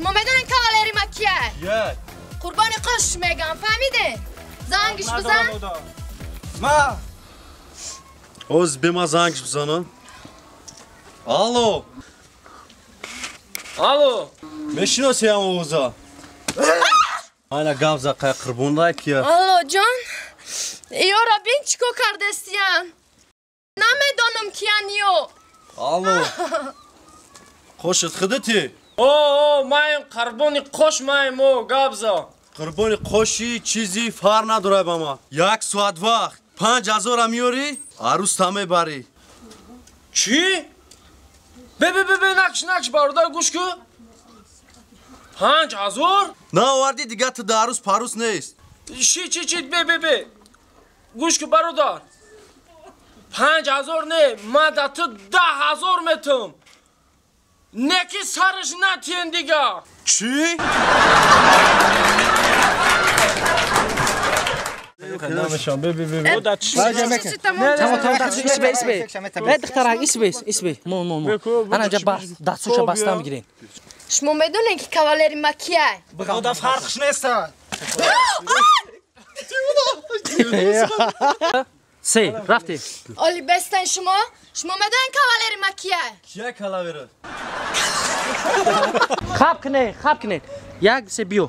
شما بدونین کاواleri ما کیه؟ یک قربان قش میگم فهمیده؟ زنگش بزن ما اوز بما زنگش بزنم الو Alo. میشناسی هم اوزا Ayna Gamza قربون کیه الو جان یورا بین چیکو کردستیم نمیدونم کیان یو الو خوشت خدتی Oo, mayim karboni koş mayim o Gabza. قربانی خوشی چیزی فر نداره با ما یک ساعت وقت 5000 هم میاری عروس تمه بری Çi? Be nakş barda guşku. 5000? نه آوردی دیگه تو در عروس پروس نیست Çi be. Guşku barodar. 5000 ne? Madatı 10000 metum. Ne ki sarış natiyen diga. چی؟ Nişan be. O da çi. اسمه دخترک اسمه مو انا جبار دستوش باستم میگیرین شما میدونین که کاواleri ما کیه؟ خدا فرقش نیست سه رفتی اولی بستن شما میدونین کاواleri ما کیه؟ کیه کلاویره؟ خواب کنه یک سه بیو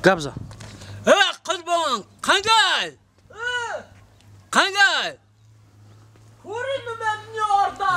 گابزا قربان kangal. Kurun mu ben orada?